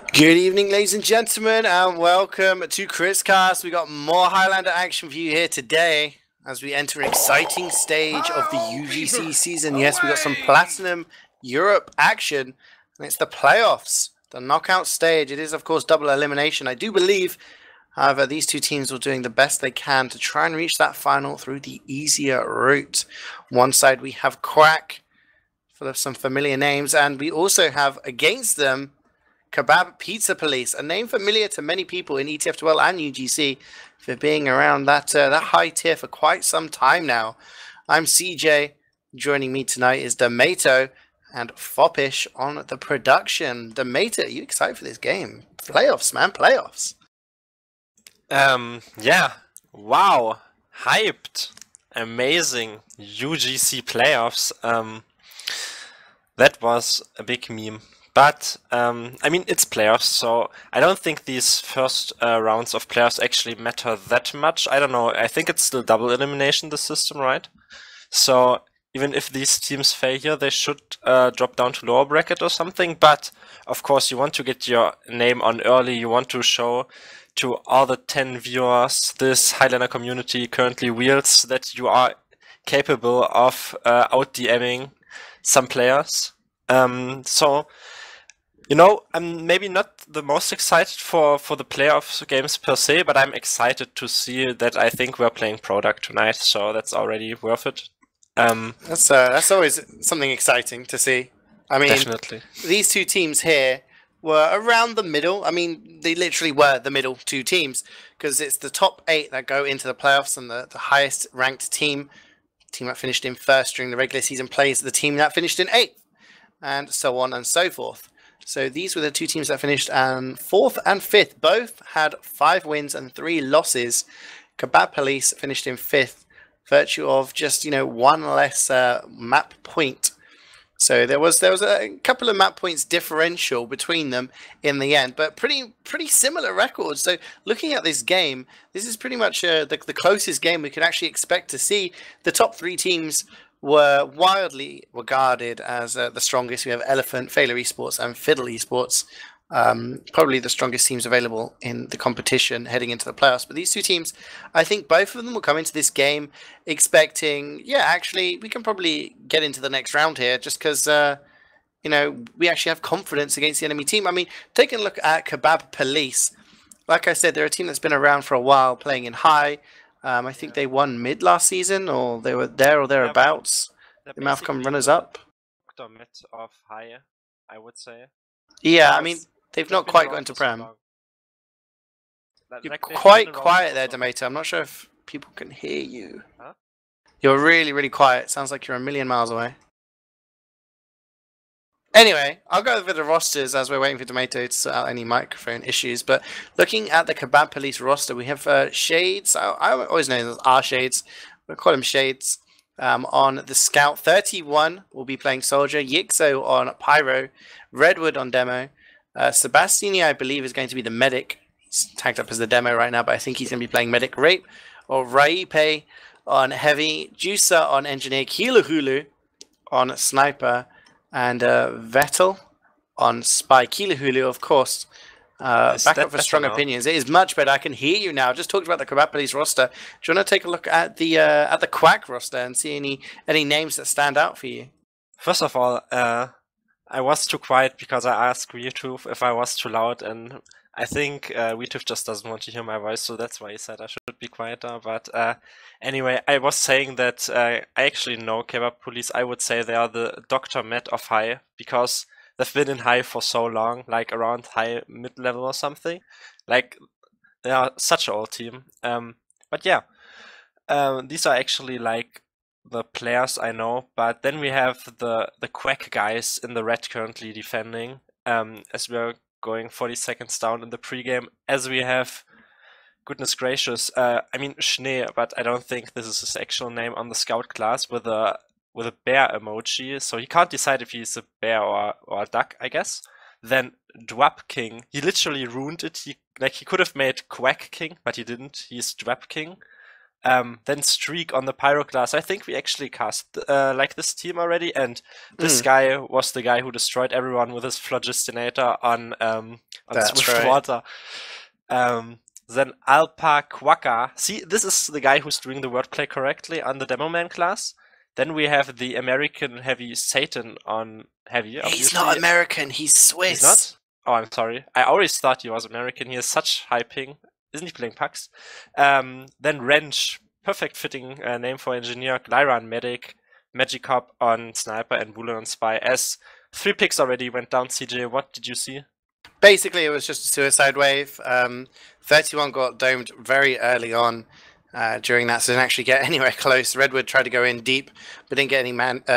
Good evening, ladies and gentlemen, and welcome to KritzKast. We got more Highlander action for you here today as we enter an exciting stage of the UGC season. Yes, we got some Platinum Europe action, and it's the playoffs, the knockout stage. It is, of course, double elimination. I do believe, however, these two teams are doing the best they can to try and reach that final through the easier route. One side we have Quack, full of some familiar names, and we also have against them Kebab Police, a name familiar to many people in TF2 and UGC for being around that high tier for quite some time now. I'm CeeJaey. Joining me tonight is Domaytoe and Foppish on the production. Domaytoe, are you excited for this game? Playoffs, man, playoffs. Yeah. Wow. Hyped. Amazing. UGC playoffs. That was a big meme. But, I mean, it's playoffs, so I don't think these first rounds of playoffs actually matter that much. I don't know, I think it's still double elimination, the system, right? So, even if these teams fail here, they should drop down to lower bracket or something. But, of course, you want to get your name on early. You want to show to all the 10 viewers this Highlander community currently wields that you are capable of out-DMing some players. So, you know, I'm maybe not the most excited for the playoff games per se, but I'm excited to see that I think we're playing product tonight, so that's already worth it. That's always something exciting to see. I mean, Definitely. These two teams here were around the middle. I mean, they literally were the middle two teams because it's the top 8 that go into the playoffs, and the highest ranked team that finished in first during the regular season plays the team that finished in 8th, and so on and so forth. So these were the two teams that finished 4th and 5th. Both had 5 wins and 3 losses. Kebab Police finished in 5th, virtue of just, you know, 1 less map point. So there was a couple of map points differential between them in the end, but pretty similar records. So looking at this game, this is pretty much the closest game we could actually expect to see. The top 3 teams were wildly regarded as the strongest. We have Elephant, Failure Esports, and Fiddle Esports. Probably the strongest teams available in the competition heading into the playoffs. But these two teams, I think both of them will come into this game expecting, yeah, actually, we can probably get into the next round here just because, you know, we actually have confidence against the enemy team. I mean, taking a look at Kebab Police, like I said, they're a team that's been around for a while playing in high. I think they won mid last season, or they were there or thereabouts. They might have come runners up. Mid of high, I would say. Yeah, I mean, they've not quite got into Prem. You're quite quiet there, Domaytoe. I'm not sure if people can hear you. Huh? You're really quiet. Sounds like you're a million miles away. Anyway, I'll go over the rosters as we're waiting for Domaytoe to sort out any microphone issues. But looking at the Kebab Police roster, we have Shades. I always know them as R Shades. We'll call him Shades. On the Scout, 31 will be playing Soldier. Yixo on Pyro. Redwood on Demo. Sebastiani, I believe, is going to be the Medic. He's tagged up as the Demo right now, but I think he's going to be playing Medic. Rape or Raipe on Heavy. Juicer on Engineer. Kilahulu on Sniper. And Vettel on Spy. Kilahulu, of course. Back up for strong opinions. It is much better. I can hear you now. Just talked about the Kebab Police roster. Do you want to take a look at the Quack roster and see any names that stand out for you? First of all, I was too quiet because I asked Wiethoofd if I was too loud, and I think Wiethoofd just doesn't want to hear my voice, so that's why he said I should be quieter. But anyway, I was saying that I actually know Kebab Police. I would say they are the Dr. Matt of high, because they've been in high for so long, like around high mid-level or something. Like, they are such an old team. But yeah, these are actually like the players I know. But then we have the quack guys in the red currently defending, as we're going 40 seconds down in the pregame, as we have, goodness gracious, I mean Schnee, but I don't think this is his actual name, on the scout class with a bear emoji, so he can't decide if he's a bear or a duck, I guess. Then Dwap King, he literally ruined it. He could have made Quack King, but he didn't. He's Dwap King. Then Streak on the Pyroclast. I think we actually cast like this team already, and this guy was the guy who destroyed everyone with his Phlogistinator on Wiethoofd. Then Alpa Quacka. See, this is the guy who's doing the wordplay correctly on the Demoman class. Then we have the American Heavy Satan on Heavy. Obviously. He's not American, he's Swiss. He's not? Oh, I'm sorry. I always thought he was American. He has such high ping. Isn't he playing Pax? Then Wrench. Perfect fitting name for engineer. Glyra on Medic. Magikarp on Sniper and Bullet on Spy. As 3 picks already went down, CeeJaey. What did you see? Basically, it was just a suicide wave. 31 got domed very early on during that, so didn't actually get anywhere close. Redwood tried to go in deep, but didn't get any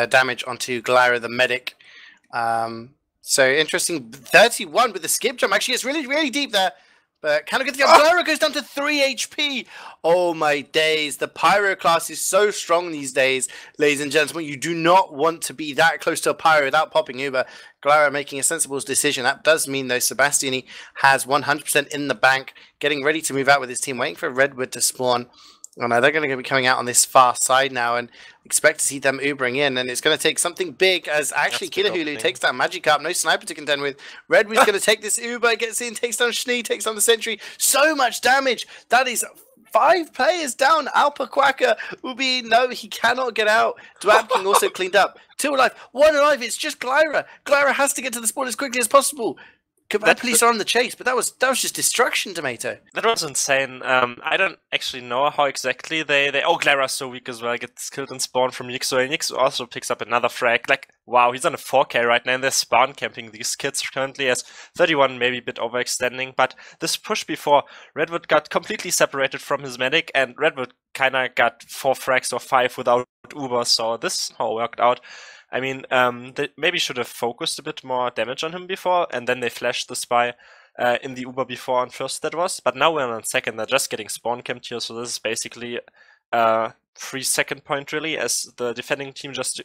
damage onto Glyra the Medic. So interesting. 31 with the skip jump. Actually, it's really, really deep there. But kind of good to go. Glyra goes down to 3 HP. Oh my days. The Pyro class is so strong these days, ladies and gentlemen. You do not want to be that close to a Pyro without popping Uber. Glyra making a sensible decision. That does mean, though, Sebastiani has 100% in the bank, getting ready to move out with his team, waiting for Redwood to spawn. Oh no, they're going to be coming out on this far side now and expect to see them Ubering in. And it's going to take something big as actually Kilahulu takes down Magikarp. No sniper to contend with. Redwood's going to take this Uber, gets in, takes down Schnee, takes down the Sentry. So much damage. That is 5 players down. Alpa Quacker will be, no, he cannot get out. Dwapking also cleaned up. 2 alive, 1 alive. It's just Glyra. Glyra has to get to the spawn as quickly as possible. Kebab Police are on the chase, but that was just destruction, Domaytoe. That was insane. I don't actually know how exactly they oh, Glyra's so weak as well, gets killed and spawn from Yixo, and Yixo also picks up another frag. Like, wow, he's on a 4K right now, and they're spawn camping these kids currently as 31, maybe a bit overextending, but this push before, Redwood got completely separated from his medic, and Redwood kinda got 4 frags or 5 without Uber, so this all worked out. I mean, they maybe should have focused a bit more damage on him before, and then they flashed the Spy in the Uber before on first, that was. But now we're on second, they're just getting spawn camped here, so this is basically a free second point, really, as the defending team just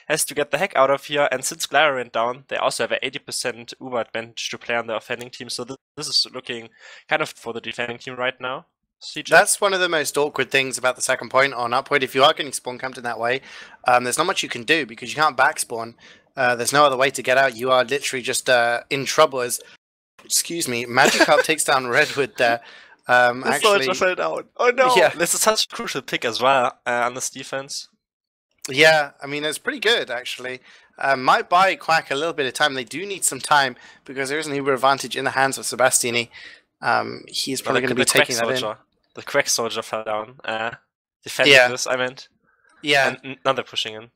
has to get the heck out of here. And since Glyra went down, they also have an 80% Uber advantage to play on the offending team, so this is looking kind of for the defending team right now. CeeJaey? That's one of the most awkward things about the second point on up point. If you are getting spawn camped in that way, there's not much you can do because you can't back spawn. There's no other way to get out. You are literally just in trouble as, excuse me, Magikarp takes down Redwood there. Actually, fell down. Oh no! Yeah. This is such a crucial pick as well on this defense. Yeah, I mean, it's pretty good, actually. Might buy Quack a little bit of time. They do need some time because there is an Uber advantage in the hands of Sebastiani. He's probably going to be taking that in. The Quack Soldier fell down. Defending this, I meant. Yeah. And now they're pushing in.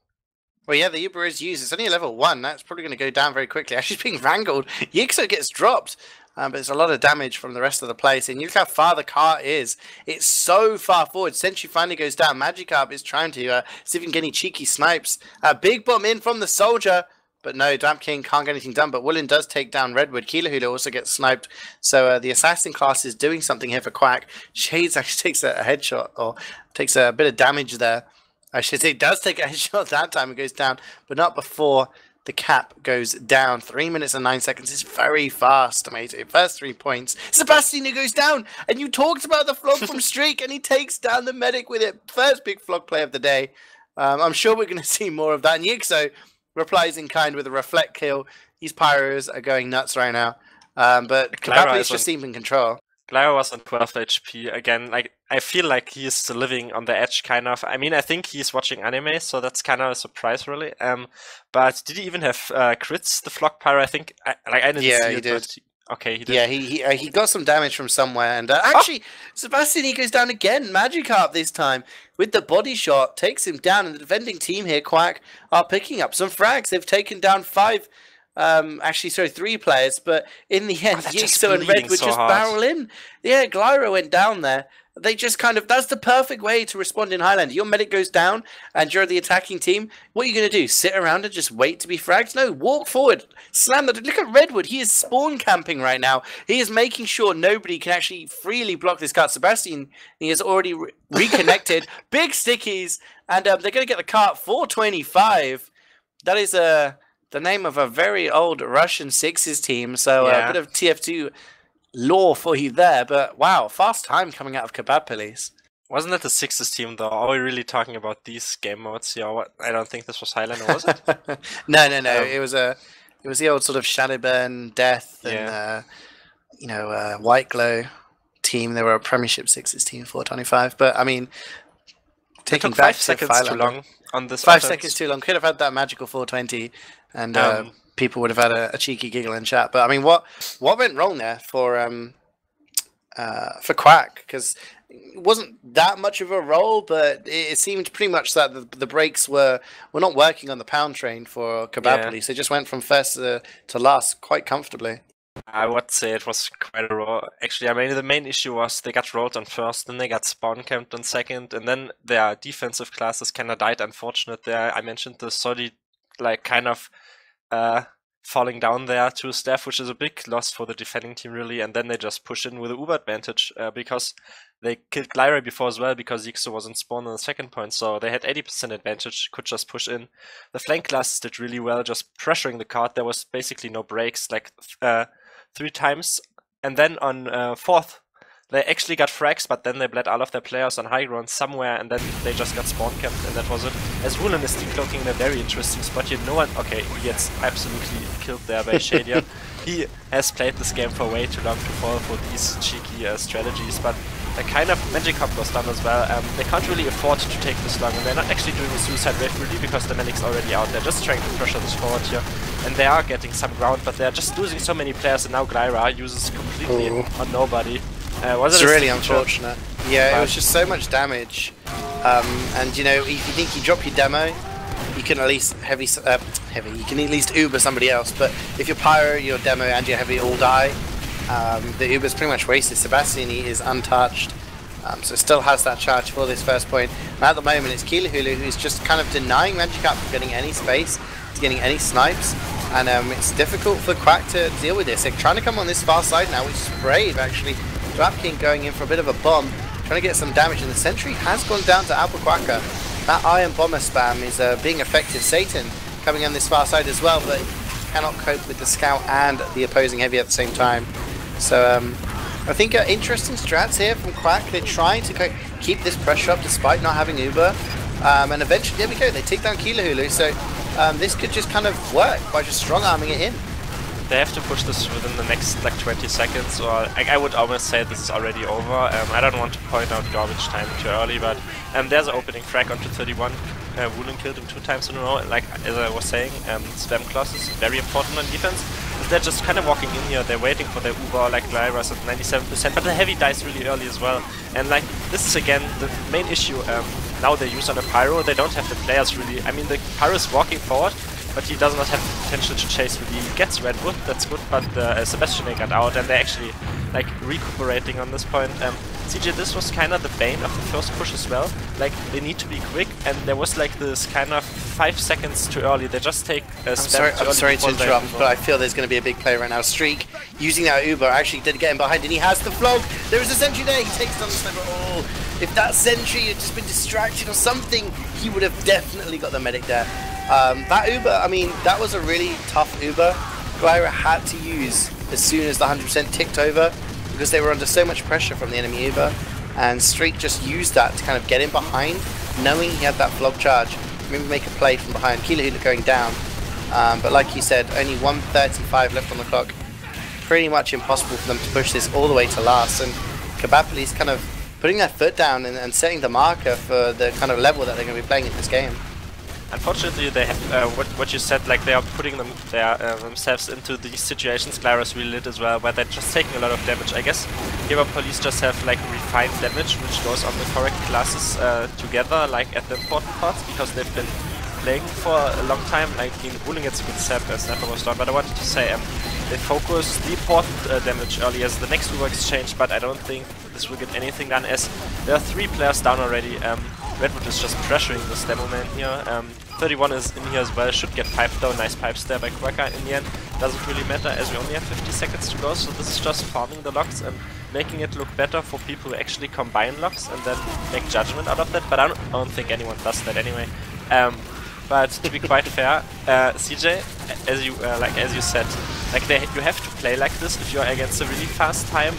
Well, yeah, the Uber is used. It's only a level 1. That's probably going to go down very quickly. Actually, it's being wrangled. Yixo gets dropped. But there's a lot of damage from the rest of the place. And you look how far the car is. It's so far forward. Sentry finally goes down. Magikarp is trying to see if he can get any cheeky snipes. Big bomb in from the Soldier. But no, Damp King can't get anything done. But Woolen does take down Redwood. Kilahulu also gets sniped. So the Assassin class is doing something here for Quack. Shades actually takes a headshot, or takes a bit of damage there. I should say does take a headshot that time. It goes down, but not before the cap goes down. 3 minutes and 9 seconds is very fast, Domaytoe. First 3 points. Sebastiani goes down. And you talked about the flog from Streak, and he takes down the medic with it. First big flog play of the day. I'm sure we're going to see more of that. And Yixo replies in kind with a reflect kill. These Pyros are going nuts right now. But Kebab Police just seem in control. Glyra was on 12 HP. Again, like, I feel like he's living on the edge, kind of. I mean, I think he's watching anime, so that's kind of a surprise, really. But did he even have crits, the Flock Pyro? I think, I didn't see it. He did. Okay, he did. Yeah, he got some damage from somewhere. And actually, Sebastiani goes down again. Magikarp this time with the body shot. Takes him down. And the defending team here, Quack, are picking up some frags. They've taken down 3 players. But in the end, Yixo and Redwood just barrel in. Yeah, Glyra went down there. They just kind of, that's the perfect way to respond in Highlander. Your medic goes down and you're the attacking team. What are you going to do? Sit around and just wait to be fragged? No, walk forward. Slam the, look at Redwood. He is spawn camping right now. He is making sure nobody can actually freely block this cart. Sebastian, he has already reconnected. Big stickies. And they're going to get the cart 425. That is the name of a very old Russian Sixes team. So a bit of TF2 lore for you there, but wow, fast time coming out of Kebab Police. Wasn't that the Sixes team though? Are we really talking about these game modes here? What? I don't think this was Highlander, was it? No. It was the old sort of Shadowburn, Death, and White Glow team. They were a Premiership Sixes team, 425. But I mean, taking took back 5 seconds too long on this. 5 seconds too long. Could have had that magical 420, and people would have had a cheeky giggle in chat. But I mean, what went wrong there for Quack? Because it wasn't that much of a roll, but it seemed pretty much that the brakes were not working on the pound train for Kebab Police. They just went from first to last quite comfortably. I would say it was quite a roll. Actually, I mean, the main issue was they got rolled on first, then they got spawn camped on second, and then their defensive classes kind of died. Unfortunate there. I mentioned the solid, like, kind of falling down there to staff, which is a big loss for the defending team, really. And then they just push in with the Uber advantage because they killed Glyra before as well, because Yixo wasn't spawned on the second point, so they had 80% advantage, could just push in. The flank classes did really well, just pressuring the card. There was basically no breaks, like 3 times. And then on fourth, they actually got frags, but then they bled all of their players on high ground somewhere, and then they just got spawn camped, and that was it. As Wulan is decloaking in a very interesting spot here. No one... Okay, he gets absolutely killed there by Shadia. He has played this game for way too long to fall for these cheeky strategies, but a kind of magic hop was done as well. They can't really afford to take this long, and they're not actually doing a suicide wave really because the medic's already out. They're just trying to pressure this forward here, and they are getting some ground, but they're just losing so many players, and now Glyra uses completely on nobody. It's really unfortunate. Yeah, it was just so much damage. And you know, if you think you drop your demo, you can at least heavy. You can at least Uber somebody else. But if your Pyro, your demo, and your heavy all die, the Uber's pretty much wasted. Sebastiani is untouched, so still has that charge for this first point. And at the moment, it's Keelahulu who's just kind of denying Magikarp from getting any space, getting any snipes. And it's difficult for Quack to deal with this. They're trying to come on this far side now, which is brave actually. Dwapking going in for a bit of a bomb, trying to get some damage, and the sentry has gone down to Albuquerque. That Iron Bomber spam is being effective. Satan coming on this far side as well, but cannot cope with the scout and the opposing heavy at the same time. So I think interesting strats here from Quack. They're trying to keep this pressure up despite not having Uber. And eventually, there we go, they take down Keelahulu. So this could just kind of work by just strong arming it in. They have to push this within the next like 20 seconds, or I would almost say this is already over. I don't want to point out garbage time too early, but there's an opening frag onto 31. Wulan killed him 2 times in a row. Like as I was saying, spam clause is very important on defense. They're just kind of walking in here, they're waiting for their Uber, like Glyra's at 97%, but the heavy dies really early as well. And like, this is again the main issue. Now they use on a Pyro, they don't have the players really. I mean, the Pyro is walking forward, but he does not have the potential to chase really. He gets Redwood, that's good, but Sebastian got out, and they're actually like recuperating on this point. CeeJaey, this was kind of the bane of the first push as well. Like, they need to be quick, and there was like this kind of 5 seconds too early. They just take a spam I'm sorry to interrupt, but I feel there's going to be a big play right now. Streak, using that Uber, actually did get him behind, and he has the flog. There is a sentry there, he takes down the sniper. Oh, if that sentry had just been distracted or something, he would have definitely got the medic there. That Uber, I mean, that was a really tough Uber. Glyra had to use as soon as the 100% ticked over, because they were under so much pressure from the enemy Uber, and Streak just used that to kind of get in behind, knowing he had that flog charge, maybe make a play from behind. Keelahulu going down, but like you said, only 1:35 left on the clock. Pretty much impossible for them to push this all the way to last, and Kebab Police kind of putting their foot down and setting the marker for the kind of level that they're going to be playing in this game. Unfortunately, they have what you said, like they are putting themselves into these situations. Glyra's really lit as well, where they're just taking a lot of damage. I guess Kebab Police just have like refined damage, which goes on the correct classes together, like at the important parts, because they've been playing for a long time. Like in Wulan gets a good sniper was down, but I wanted to say they focus the important damage early as the next Uber exchange, but I don't think this will get anything done as there are 3 players down already. Redwood is just pressuring this demo man here. 31 is in here as well, should get piped though. Nice pipes there by Quacker in the end. Doesn't really matter as we only have 50 seconds to go, so this is just farming the locks and making it look better for people who actually combine locks and then make judgment out of that, but I don't think anyone does that anyway. But to be quite fair, CeeJaey, as you said, like you have to play like this if you're against a really fast time.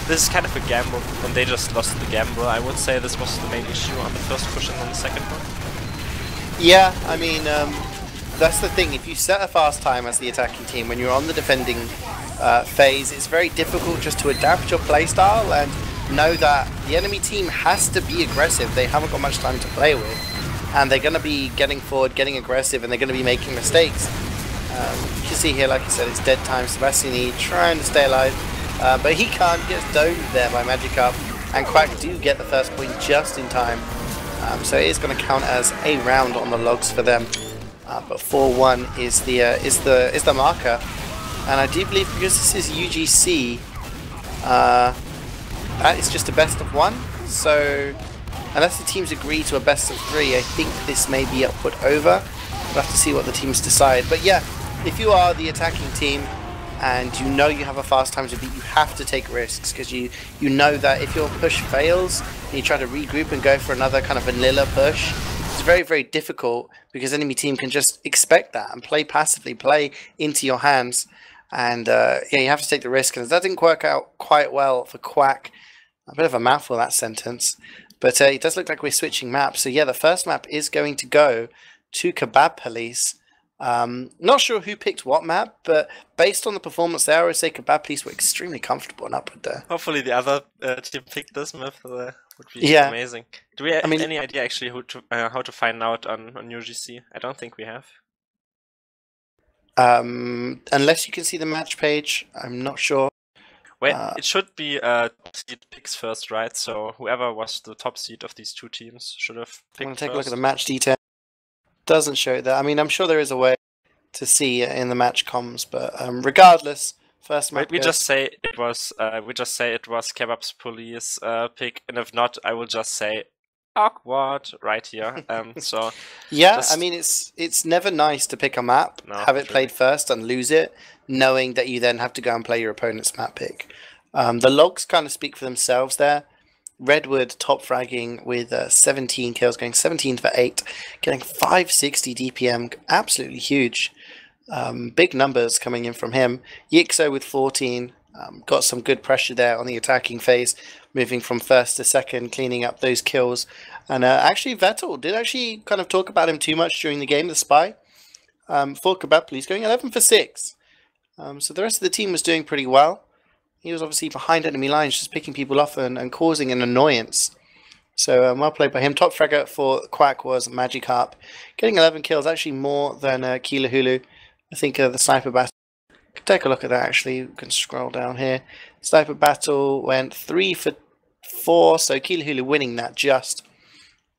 this is kind of a gamble, and they just lost the gamble. I would say this was the main issue on the first push and on the second one. Yeah, I mean, that's the thing. If you set a fast time as the attacking team when you're on the defending phase, it's very difficult just to adapt your playstyle and know that the enemy team has to be aggressive. They haven't got much time to play with, and they're going to be getting forward, getting aggressive, and they're going to be making mistakes. You can see here, like I said, it's dead time. Sebastiani trying to stay alive, but he can't. Gets domed there by Magikarp, and Quack do get the first point just in time. So it is going to count as a round on the logs for them. But 4-1 is the marker, and I do believe because this is UGC, that is just a best of 1. So unless the teams agree to a best of 3, I think this may be upward over. We'll have to see what the teams decide. But yeah, if you are the attacking team and you know you have a fast time to beat, you have to take risks, because you know that if your push fails and you try to regroup and go for another kind of vanilla push, it's very, very difficult, because enemy team can just expect that and play passively, play into your hands. And yeah, you have to take the risk, and that didn't work out quite well for Quack. A bit of a mouthful, that sentence. But it does look like we're switching maps. So yeah, the first map is going to go to Kebab Police. Not sure who picked what map, but based on the performance there, I would say Kebab Police were extremely comfortable and upward there. Hopefully the other team picked this map. Would be amazing. Do we have any idea actually how to find out on UGC? I don't think we have. Unless you can see the match page, I'm not sure. Wait, it should be seed picks first, right? So whoever was the top seed of these two teams should have picked I'm going to take a look at the match detail. Doesn't show that. I mean, I'm sure there is a way to see in the match comms, but regardless, first map. We just say it was. We just say it was Kebab Police pick, and if not, I will just say awkward right here. So yeah, I mean, it's never nice to pick a map, have it played first, and lose it, knowing that you then have to go and play your opponent's map pick. The logs kind of speak for themselves there. Redwood top fragging with 17 kills, going 17 for 8, getting 560 DPM, absolutely huge. Big numbers coming in from him. Yixo with 14, got some good pressure there on the attacking phase, moving from first to second, cleaning up those kills. And actually Vettel did actually kind of talk about him too much during the game, the spy. For Kebab Police, going 11 for 6. So the rest of the team was doing pretty well. He was obviously behind enemy lines, just picking people off and causing an annoyance. So well played by him. Top fragger for Quack was Magikarp, getting 11 kills, actually more than Keelahulu. I think the sniper battle. Take a look at that actually. You can scroll down here. Sniper battle went 3 for 4, so Keelahulu winning that just.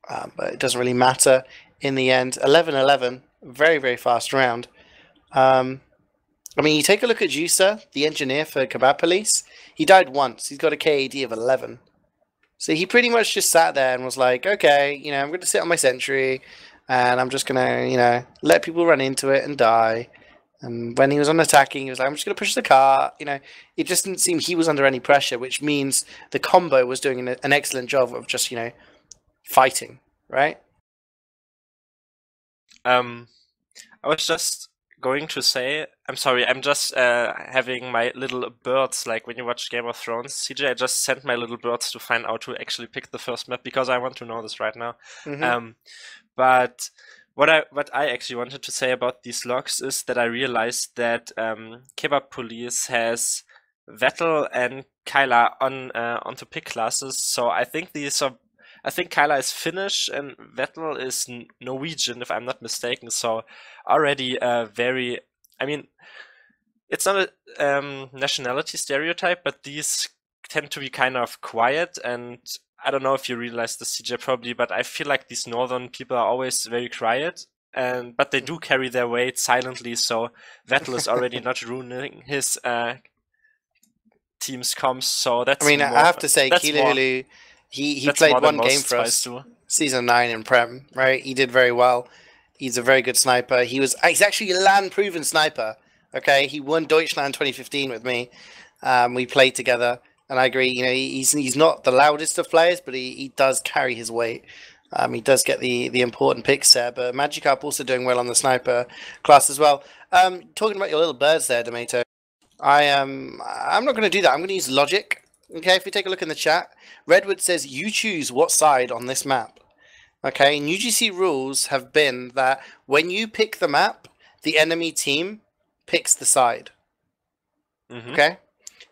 But it doesn't really matter in the end. 11-11, very, very fast round. I mean, you take a look at Juicer, the engineer for Kebab Police. He died once. He's got a KAD of 11. So he pretty much just sat there and was like, okay, you know, I'm going to sit on my sentry, and I'm just going to, you know, let people run into it and die. And when he was on attacking, he was like, I'm just going to push the car. You know, it just didn't seem he was under any pressure, which means the combo was doing an excellent job of just, you know, fighting, right? I was just going to say, I'm sorry, I'm just having my little birds, like when you watch Game of Thrones, CeeJaey, I just sent my little birds to find out who actually picked the first map, because I want to know this right now. But what I actually wanted to say about these logs is that I realized that Kebab Police has Vettel and Kyla onto pick classes, so I think Kyla is Finnish and Vettel is Norwegian, if I'm not mistaken. So already very, I mean, it's not a nationality stereotype, but these tend to be kind of quiet. And I don't know if you realize this, CeeJaey, probably, but I feel like these northern people are always very quiet. But they do carry their weight silently. So Vettel is already not ruining his team's comms. So that's. I mean, I have to say, Keelahulu. He played one game for us, Season 9 in Prem, right? He did very well. He's a very good sniper. He's actually a LAN-proven sniper, okay? He won Deutschland 2015 with me. We played together, and I agree, you know, he's not the loudest of players, but he does carry his weight. He does get the important picks there, but Magikarp also doing well on the sniper class as well. Talking about your little birds there, Domaytoe, I'm not going to do that. I'm going to use logic. Okay, if we take a look in the chat, Redwood says you choose what side on this map. Okay, and UGC rules have been that when you pick the map, the enemy team picks the side. Okay?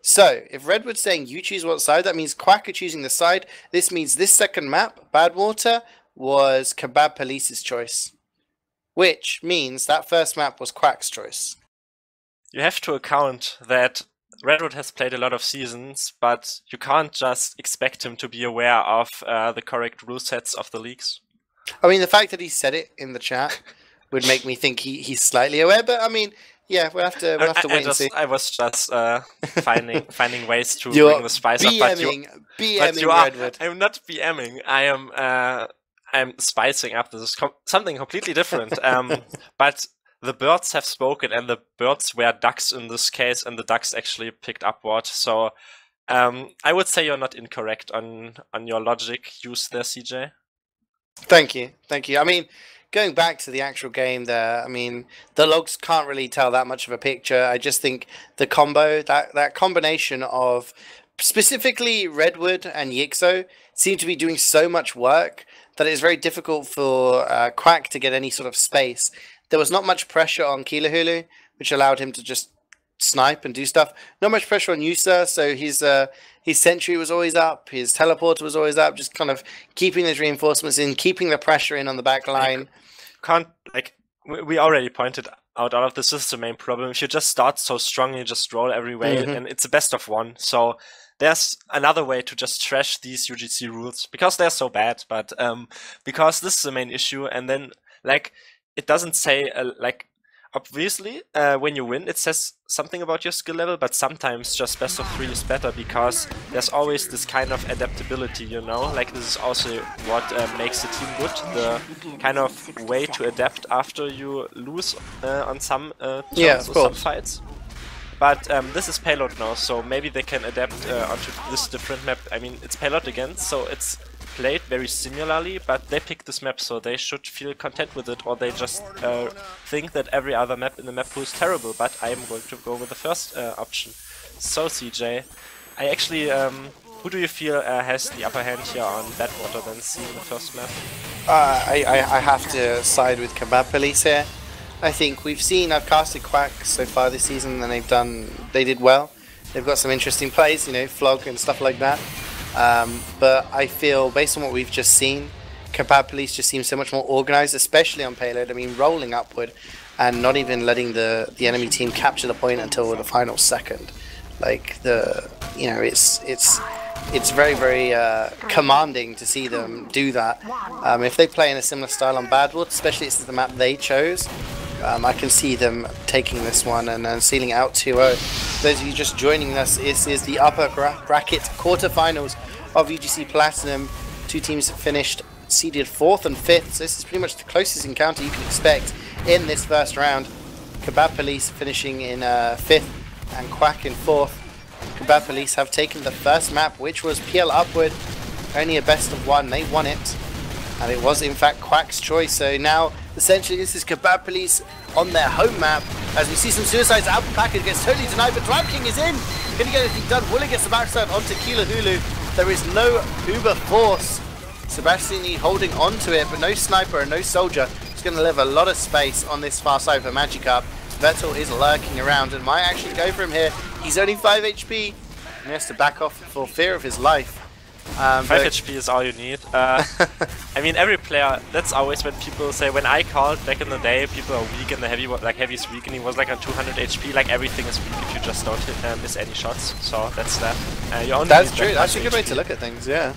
So, if Redwood's saying you choose what side, that means Quack are choosing the side. This means this second map, Badwater, was Kebab Police's choice. Which means that first map was Quack's choice. You have to account that Redwood has played a lot of seasons, but you can't just expect him to be aware of the correct rule sets of the leagues. I mean, the fact that he said it in the chat would make me think he's slightly aware, but I mean, yeah, we'll have to wait and see. I was just finding ways to bring the spice up, but BMing Redwood. I'm not BMing. I'm spicing up. This is something completely different. But the birds have spoken, and the birds were ducks in this case, and the ducks actually picked upward. So I would say you're not incorrect on your logic used there, CeeJaey. Thank you. I mean, going back to the actual game there, I mean, the logs can't really tell that much of a picture. I just think the combo, that combination of specifically Redwood and Yixo seem to be doing so much work that it's very difficult for Quack to get any sort of space. There was not much pressure on Kilahulu, which allowed him to just snipe and do stuff. Not much pressure on Yusa, so his sentry was always up, his teleporter was always up, just kind of keeping those reinforcements in, keeping the pressure in on the back line. We already pointed out all of this. This is the main problem. If you just start so strong, you just roll every way, and it's a best of one. So there's another way to just trash these UGC rules, because they're so bad, but because this is the main issue, and then, like, it doesn't say, obviously, when you win, it says something about your skill level, but sometimes just best of 3 is better, because there's always this kind of adaptability, you know? Like, this is also what makes the team good, the kind of way to adapt after you lose on some turns or some fights. But this is Payload now, so maybe they can adapt onto this different map. I mean, it's Payload again, so it's played very similarly, but they picked this map, so they should feel content with it, or they just think that every other map in the map pool is terrible. But I am going to go with the first option. So, CeeJaey, I actually, who do you feel has the upper hand here on Badwater than seeing the first map? I have to side with Kebab Police here. I think I've casted Quack so far this season, and they did well. They've got some interesting plays, you know, Flog and stuff like that. But I feel, based on what we've just seen, Kebab Police just seems so much more organized, especially on payload. I mean, rolling upward and not even letting the enemy team capture the point until the final second. Like, it's very, very commanding to see them do that. If they play in a similar style on Badwater, especially this is the map they chose, I can see them taking this one and sealing out 2-0. Those of you just joining us, this is the upper bracket quarterfinals of UGC Platinum. Two teams finished seeded 4th and 5th, so this is pretty much the closest encounter you can expect in this first round. Kebab Police finishing in 5th and Quack in 4th. Kebab Police have taken the first map, which was PL Upward, only a best of 1. They won it, and it was in fact Quack's choice. So now essentially this is Kebab Police on their home map, as we see some suicides. Alpha Package gets totally denied, but Drive King is in. Can he get anything done? Will he get the backside onto Kilahulu? There is no Uber force. Sebastiani holding on to it, but no sniper and no soldier. He's going to leave a lot of space on this far side for Magikarp. Vettel is lurking around and might actually go for him here. He's only 5 HP and he has to back off for fear of his life. 5 HP is all you need. I mean, every player, that's always when people say, when I called back in the day, people are weak and the heavy's weak, and he was like on 200 HP, like everything is weak if you just don't miss any shots. So that's that. That's true, that's a good way to look at things, yeah.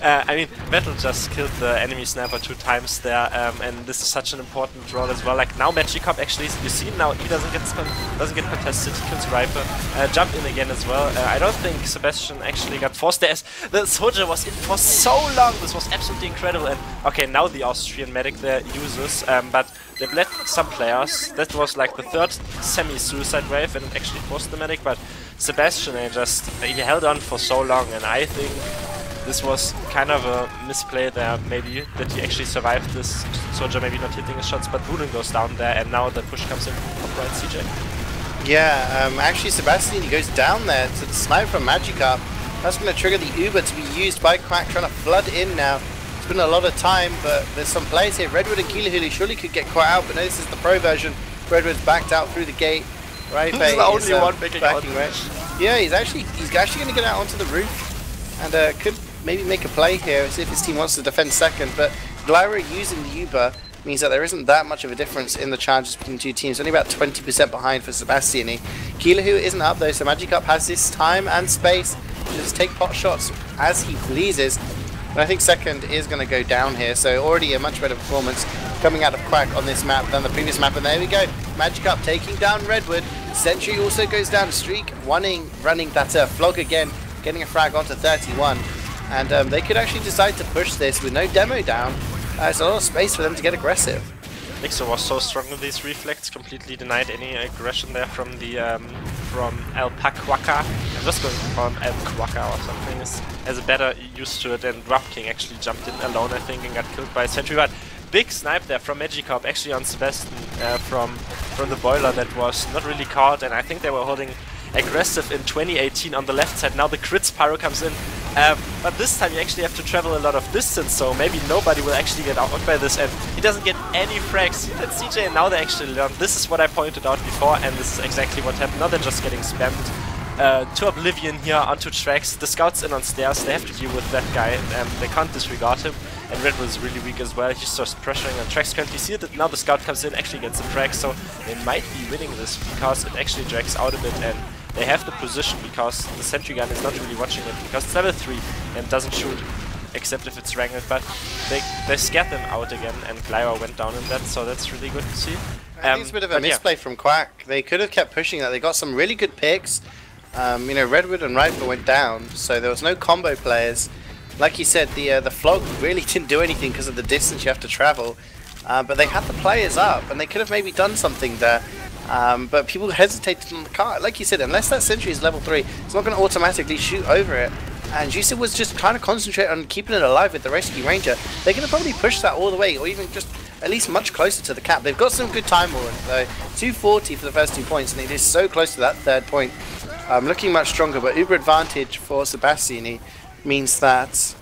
I mean, Vettel just killed the enemy sniper 2 times there, and this is such an important role as well. Like now Magikarp actually, you see now he doesn't get contested, he kills Riper, jump in again as well. I don't think Sebastian actually got forced. The soldier was in for so long, this was absolutely incredible. And okay, now the Austrian medic there uses, but they bled some players. That was like the 3rd semi-suicide wave, and it actually forced the medic, but Sebastian, he held on for so long, and I think this was kind of a misplay there, maybe, that he actually survived this soldier maybe not hitting his shots, but Wooden goes down there, and now the push comes in from right, CeeJaey. Yeah, actually Sebastian goes down there to the snipe from Magikarp. That's going to trigger the Uber to be used by Quack, trying to flood in now. It's been a lot of time, but there's some players here. Redwood and Keelahulu surely could get quite out, but no, this is the pro version. Redwood's backed out through the gate. Right, He's the only one making out. Yeah, he's actually going to get out onto the roof and could maybe make a play here, see if his team wants to defend second. But Glyra using the Uber means that there isn't that much of a difference in the charges between the two teams. Only about 20% behind for Sebastiani. Keelahulu isn't up though, so Magikarp has this time and space to just take pot shots as he pleases. And I think second is going to go down here, so already a much better performance coming out of Quack on this map than the previous map. And there we go, Magikarp taking down Redwood. Sentry also goes down, Streak running that Flog again, getting a frag onto 31. And they could actually decide to push this with no demo down. There's a lot of space for them to get aggressive. Nixo was so strong with these reflex, completely denied any aggression there from the Alpaquaca. I'm just going to call him Alpaquaca or something, as a better used to it, and Rob King actually jumped in alone, I think, and got killed by Sentry. But big snipe there from Magikarp actually on Sebastian from the boiler that was not really caught, and I think they were holding aggressive in 2018 on the left side. Now the Kritz Pyro comes in, but this time you actually have to travel a lot of distance, so maybe nobody will actually get out by this, and he doesn't get any frags. That's CeeJaey, and now they actually learn. This is what I pointed out before, and this is exactly what happened. Now they're just getting spammed to oblivion here onto tracks. The scouts in on stairs, they have to deal with that guy, and they can't disregard him. And Red was really weak as well, he's just pressuring on tracks currently. See that now the scout comes in, actually gets the frag, so they might be winning this because it actually drags out a bit, and they have the position because the sentry gun is not really watching it because it's level 3 and doesn't shoot except if it's ranked, but they scared them out again, and Glyra went down in that, so that's really good to see. I think it's a bit of a misplay from Quack. They could have kept pushing that. They got some really good picks. You know, Redwood and Riper went down, so there was no combo players. Like you said, the Flog really didn't do anything because of the distance you have to travel, but they had the players up, and they could have maybe done something there. But people hesitated on the cart. Like you said, unless that sentry is level 3, it's not going to automatically shoot over it. And UGC was just trying to concentrate on keeping it alive with the Rescue Ranger. They're going to probably push that all the way, or even just at least much closer to the cap. They've got some good time on it though. 240 for the first 2 points, and it is so close to that third point. Looking much stronger, but uber advantage for Sebastiani means that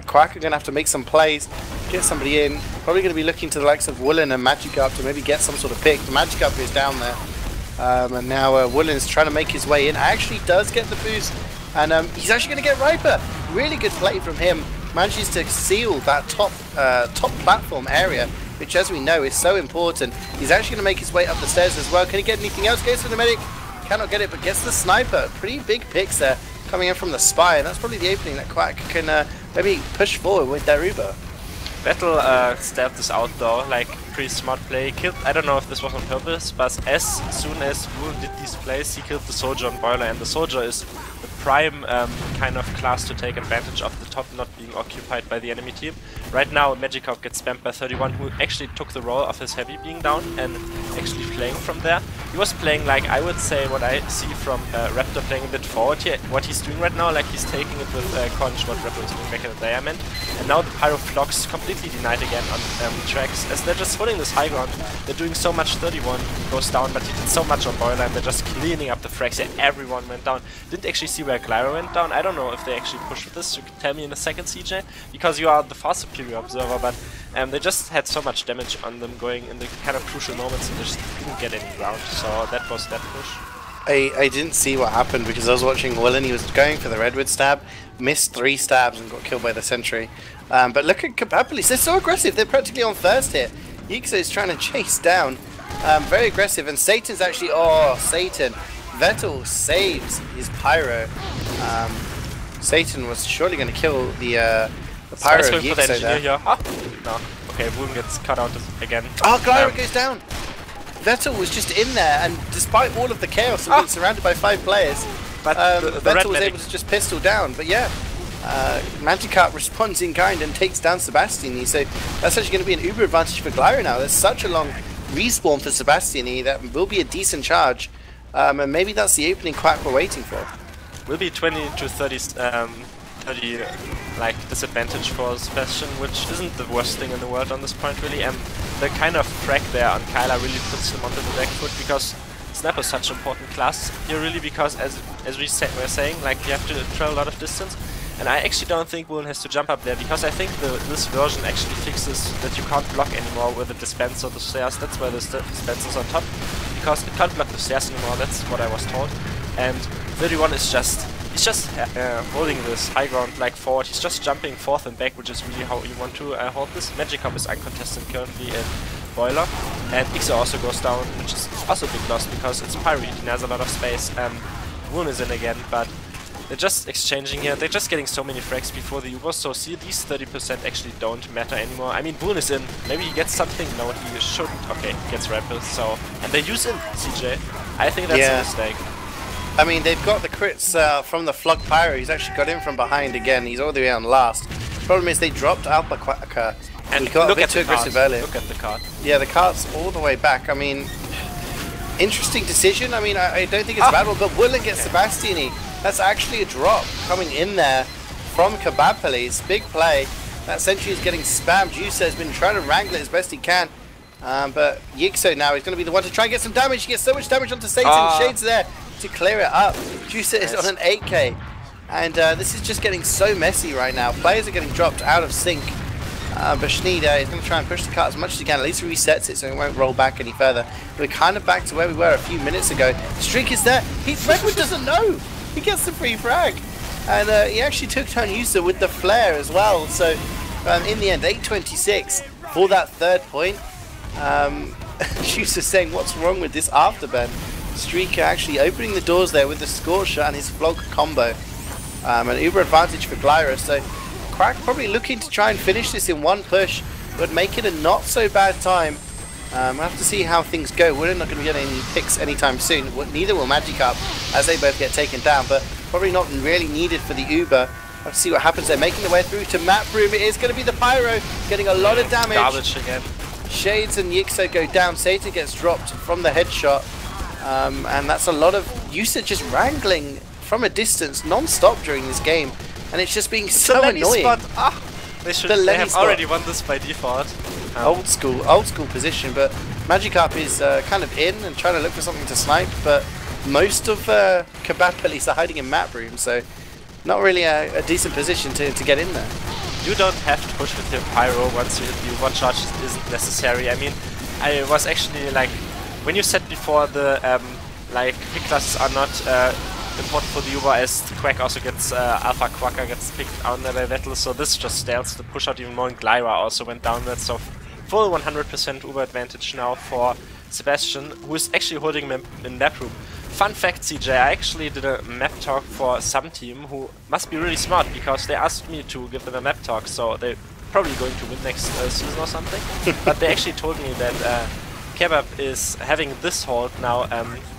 Quack are going to have to make some plays, get somebody in. Probably going to be looking to the likes of Woolen and Magikarp to maybe get some sort of pick. The Magikarp is down there, and now Woolen's trying to make his way in. Actually does get the boost, and he's actually going to get Riper. Really good play from him. Manages to seal that top platform area, which, as we know, is so important. He's actually going to make his way up the stairs as well. Can he get anything else? Goes for the medic. Cannot get it, but gets the sniper. Pretty big picks there coming in from the spy, and that's probably the opening that Quack can maybe push forward with their Uber. Battle stabbed this out though, like pretty smart play. Killed, I don't know if this was on purpose, but as soon as Woolen did these plays, he killed the soldier on Boiler, and the soldier is the prime kind of class to take advantage of the top not being occupied by the enemy team. Right now Magikarp gets spammed by 31, who actually took the role of his heavy being down and actually playing from there. He was playing, like, I would say what I see from Raptor, playing a bit forward here. What he's doing right now, like he's taking it with Conch, what Raptor was doing back in the day, I meant. And now the Pyro Flocks completely denied again on tracks, as they're just holding this high ground. They're doing so much. 31 goes down, but he did so much on Boiler, and they're just cleaning up the frags. Yeah, everyone went down. Didn't actually see where Glyra went down. I don't know if they actually pushed with this. You can tell me in a second, CeeJaey, because you are the far superior observer, but they just had so much damage on them going in the kind of crucial moments, and they just didn't get any ground. So that was that push. I didn't see what happened because I was watching Woolen. He was going for the Redwood stab, missed 3 stabs and got killed by the sentry. But look at Kebab Police, they're so aggressive, they're practically on first here. Yixo's trying to chase down, very aggressive, and Satan's actually, Satan. Vettel saves his Pyro. Satan was surely going to kill the Pyro of Yixo there. Here. Huh? No, okay, Woolen gets cut out again. Oh, Glyra goes down! Vettel was just in there, and despite all of the chaos and being surrounded by 5 players, but Vettel was able to just pistol down. But yeah, Magikarp responds in kind and takes down Sebastiani, so that's actually going to be an uber advantage for Glyra now. There's such a long respawn for Sebastiani that will be a decent charge, and maybe that's the opening Quack we're waiting for. Will be 20 to 30 like disadvantage for Sebastian, which isn't the worst thing in the world on this point really, and the kind of frag there on Kyla really puts him onto the back foot, because Sniper is such an important class here, really, because as we were saying, like, you have to travel a lot of distance. And I actually don't think Woolen has to jump up there, because I think this version actually fixes that you can't block anymore with the dispenser, the stairs. That's why the dispenser's on top, because it can't block the stairs anymore. That's what I was told. And 31 is just holding this high ground like forward. He's just jumping forth and back, which is really how you want to hold this. Magikarp is uncontested currently in Boiler, and Ixo also goes down, which is also a big loss because it's Pyro and has a lot of space. Woolen is in again, but they're just exchanging here. They're just getting so many frags before the Uber, so see, these 30% actually don't matter anymore. I mean, Woolen is in. Maybe he gets something. No, he shouldn't. Okay, he gets Rappel. So, and they use in CeeJaey. I think that's a mistake. I mean, they've got the crits from the Flog Pyro. He's actually got in from behind again. He's all the way on last. Problem is they dropped Alpha Quacker. And he got look a bit at too the aggressive card. earlier. Look at the card. Yeah, the cart's all the way back. I mean, interesting decision. I mean, I don't think it's a bad one, but Woolen gets Sebastiani. That's actually a drop coming in there from Kebab Police. Big play. That sentry is getting spammed. Juicer has been trying to wrangle it as best he can. But Yixo now is going to be the one to try and get some damage. He gets so much damage onto Satan. Shade's there to clear it up. Juicer is on an 8k. And this is just getting so messy right now. Players are getting dropped out of sync. But Schneider is going to try and push the cart as much as he can. At least he resets it so it won't roll back any further. We're kind of back to where we were a few minutes ago. Streak is there. Redwood doesn't know. He gets the free frag. And he actually took down Yusa with the flare as well. So in the end, 8:26 for that third point. Yusa saying, what's wrong with this afterburn? Streaker actually opening the doors there with the Scorcher and his Flog combo. An uber advantage for Glyra. So Quack probably looking to try and finish this in one push, but make it a not so bad time. We'll have to see how things go. We're not going to be getting any picks anytime soon. Neither will Magikarp as they both get taken down, but probably not really needed for the Uber. Let's see what happens. They're making their way through to map room. It is going to be the Pyro getting a lot of damage. Garbage again. Shades and Yixo go down. Satan gets dropped from the headshot. And that's a lot of usage just wrangling from a distance non-stop during this game. And it's just being so annoying. They have already won this by default. Old school position, but Magikarp is kind of in and trying to look for something to snipe, but most of Kebab Police are hiding in map room, so not really a decent position to get in there. You don't have to push with your Pyro once you hit the one charge isn't necessary. I mean, I was actually like, when you said before the like pick classes are not important for the Uber, as the Quack also gets Alpha Quacker gets picked out by Vettel, so this just stales the push out even more, and Glyra also went down that, so full 100% Uber advantage now for Sebastian, who is actually holding him in map room. Fun fact, CeeJaey, I actually did a map talk for some team who must be really smart, because they asked me to give them a map talk, so they're probably going to win next season or something, but they actually told me that Kebab is having this hold now,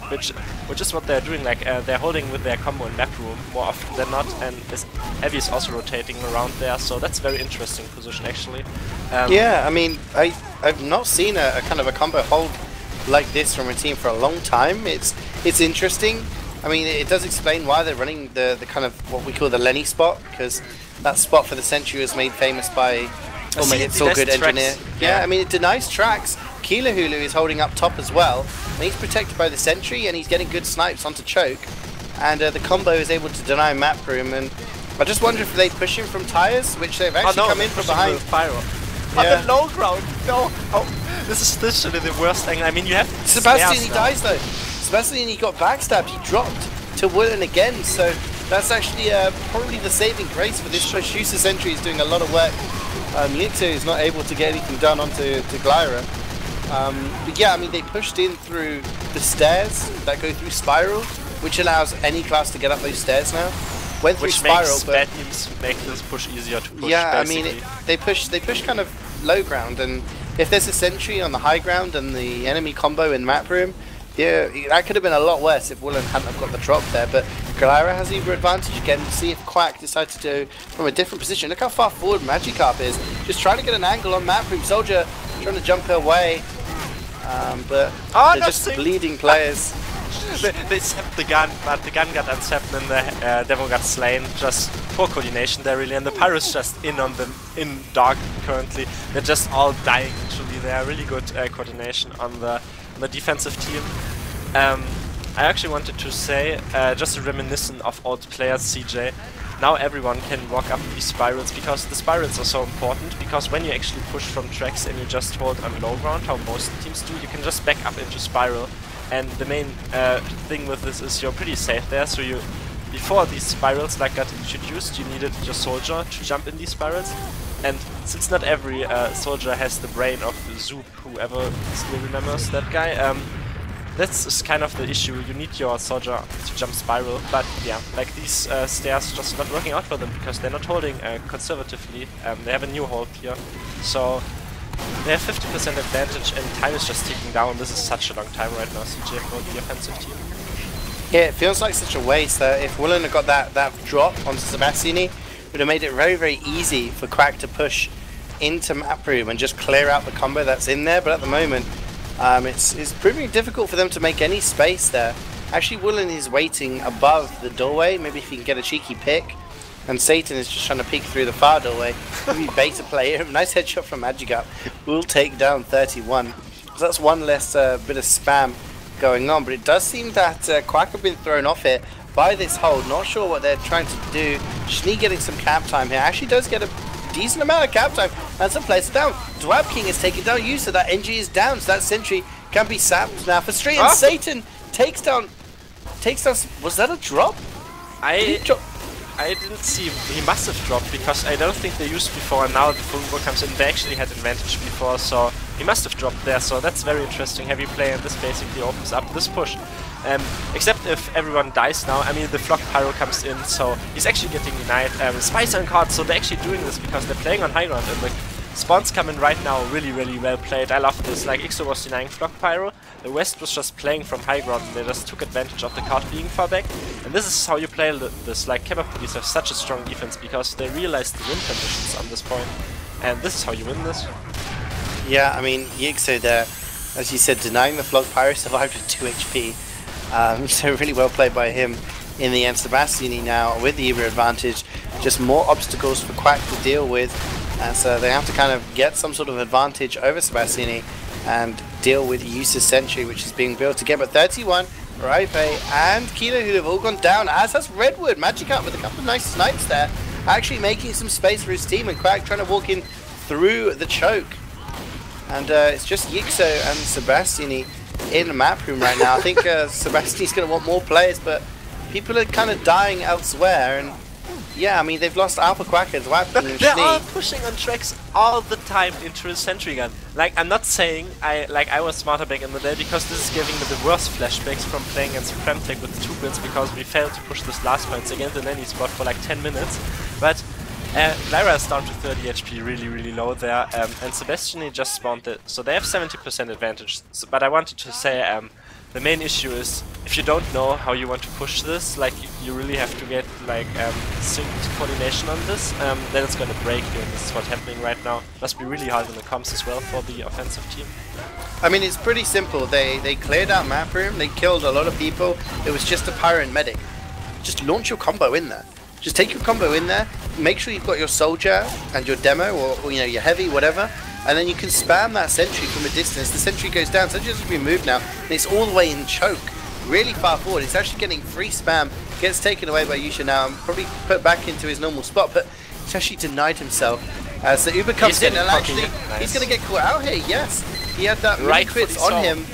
which is what they're doing, like they're holding with their combo in map room more often than not, and Heavy is also rotating around there, so that's a very interesting position actually. Yeah, I mean, I've not seen a kind of a combo hold like this from a team for a long time. It's interesting. I mean, it does explain why they're running the kind of what we call the Lenny spot, because that spot for the Sentry was made famous by It's All Good Engineer. Yeah, I mean, it denies tracks. Keeler Hulu is holding up top as well, and he's protected by the Sentry, and he's getting good snipes onto Choke, and the combo is able to deny map room. And I just wonder if they push him from tires, which they've actually come in from behind. Pyro. On the low ground, no. Oh, this is literally the worst angle. I mean, you have Sebastian, he dies though. Sebastian, he got backstabbed. He dropped to Woolen again, so that's actually probably the saving grace for this push. User Sentry is doing a lot of work. Liethoofd is not able to get anything done onto Glyra. But yeah, I mean, they pushed in through the stairs that go through Spiral, which allows any class to get up those stairs now. Went through Spiral, but bad teams make this push easier to push. Yeah, basically. I mean, they push kind of low ground, and if there's a Sentry on the high ground and the enemy combo in map room, yeah, that could have been a lot worse if Woolen hadn't have got the drop there. But Glyra has Uber advantage again. See if Quack decides to do from a different position. Look how far forward Magikarp is. Just trying to get an angle on map room. Soldier trying to jump away. But they're just bleeding players. They zapped the gun, but the gun got unzapped and the Devil got slain. Just poor coordination there really, and the Pyro's just in dark currently. They're just all dying actually. They are really good coordination on the defensive team. I actually wanted to say, just a reminiscent of old players, CeeJaey. Now everyone can walk up these spirals because the spirals are so important, because when you actually push from tracks and you just hold on low ground, how most teams do, you can just back up into spiral. And the main thing with this is you're pretty safe there, so you, before these spirals like got introduced, you needed your soldier to jump in these spirals. And since not every soldier has the brain of Zoop, whoever still remembers that guy, that's kind of the issue. You need your soldier to jump spiral, but yeah, like these stairs just not working out for them because they're not holding conservatively. They have a new hold here, so they have 50% advantage and time is just ticking down. This is such a long time right now, CeeJaey, for the offensive team. Yeah, it feels like such a waste that if Woolen had got that drop onto Sebastiani, it would have made it very, very easy for Quack to push into map room and just clear out the combo that's in there, but at the moment, it's proving difficult for them to make any space there. Actually, Woolen is waiting above the doorway, maybe if he can get a cheeky pick. And Satan is just trying to peek through the far doorway. Maybe beta player. Nice headshot from Magic will take down 31. So that's one less bit of spam going on. But it does seem that Quack have been thrown off here by this hold. Not sure what they're trying to do. Schnee getting some cap time here. Actually does get a decent amount of cap time. And some players down. Dwab King is taking down User. That NG is down. So that sentry can be sapped now for Street. And Satan takes down. Was that a drop? I didn't see. He must have dropped because I don't think they used before, and now the Fungo comes in. They actually had advantage before, so he must have dropped there. So that's very interesting. Heavy play, and this basically opens up this push. Except if everyone dies now. I mean, the Flock Pyro comes in, so he's actually getting denied. Spice on card, so they're actually doing this because they're playing on high ground, and the spawns come in right now. Really, really well played. I love this. Like, Ixo was denying Flock Pyro. The West was just playing from high ground, and they just took advantage of the card being far back. And this is how you play this. Like, Kebab Police have such a strong defense because they realized the win conditions on this point. And this is how you win this. Yeah, I mean, Yixo there, as you said, denying the Flock Pyro, survived with 2 HP. So really well played by him in the end. Sebastiani now with the Uber advantage. Just more obstacles for Quack to deal with. So they have to kind of get some sort of advantage over Sebastiani and deal with User's Sentry, which is being built again. But 31, Raipe and Kilo, who have all gone down, as has Redwood. Magic up with a couple of nice snipes there, actually making some space for his team, and Quack trying to walk in through the choke. And it's just Yixo and Sebastiani in the map room right now. I think Sebastiani's going to want more players, but people are kind of dying elsewhere. And yeah, I mean, they've lost Alpha Quack and Dwap King and They're Schnee. all pushing on tracks all the time into a sentry gun. Like, I'm not saying I was smarter back in the day, because this is giving me the worst flashbacks from playing against Premtech with 2 bits, because we failed to push this last points against an any spot for like 10 minutes. But Lyra is down to 30 HP, really, really low there, and Sebastiani just spawned it, so they have 70% advantage. So, but I wanted to say, the main issue is, if you don't know how you want to push this, like, you really have to get, like, synced coordination on this, then it's gonna break you, and this is what's happening right now. Must be really hard in the comms as well for the offensive team. I mean, it's pretty simple. They cleared out map room, they killed a lot of people. It was just a Pyro and Medic. Just launch your combo in there. Just take your combo in there, make sure you've got your soldier and your demo, or you know, your heavy, whatever, and then you can spam that sentry from a distance. The sentry goes down, sentry has been moved now, and it's all the way in choke, really far forward. It's actually getting free spam, gets taken away by Yusha now, and probably put back into his normal spot, but he's actually denied himself. So Uber comes in, and actually, he's going to get caught out here, yes. He had that right crits on him,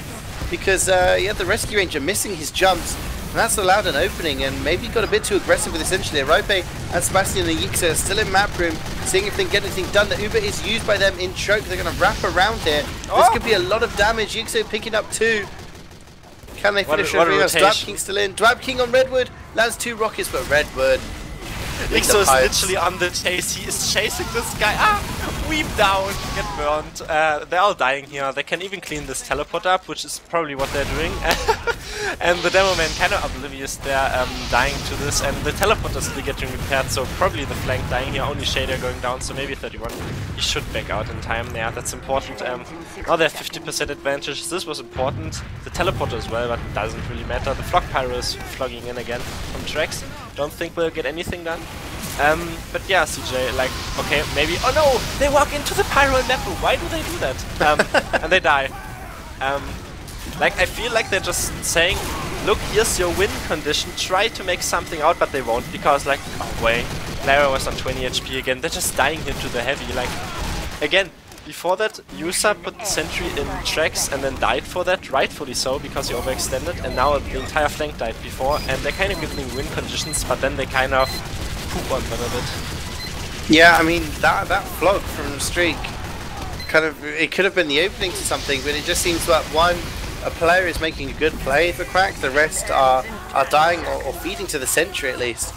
because he had the Rescue Ranger missing his jumps, and that's allowed an opening, and maybe got a bit too aggressive with essentially Raipe and Sebastian and Yixo are still in map room, seeing if they can get anything done. The Uber is used by them in choke. They're going to wrap around here. This could be a lot of damage. Yixo picking up 2. Can they finish everything else? Dwab King still in. Dwab King on Redwood. Lands 2 rockets, but Redwood. Ixo is literally on the chase. He is chasing this guy. Weep down, get burned. They're all dying here. They can even clean this teleport up, which is probably what they're doing. And the demo man kind of oblivious. They're dying to this, and the teleport is still getting repaired. So probably the flank dying here. Only Shader going down, so maybe 31. He should back out in time. Yeah, that's important. Now they have 50% advantage. This was important. The teleporter as well, but it doesn't really matter. The Flock Pyro is flogging in again from tracks. Don't think we'll get anything done. But yeah, CeeJaey, like, okay, maybe. Oh no! They walk into the Pyro and Nepo. Why do they do that? And they die. Like, I feel like they're just saying, look, here's your win condition, try to make something out, but they won't, because like, oh wait, Lara was on 20 HP again, they're just dying here to the heavy, like, again, before that, Yusa put the sentry in tracks and then died for that, rightfully so, because he overextended, and now the entire flank died before, and they're kind of giving win conditions, but then they kind of poop on them a bit. Yeah, I mean, that flog from Streak, kind of, it could have been the opening to something, but it just seems that one, a player is making a good play for Quack, the rest are dying or feeding to the sentry at least.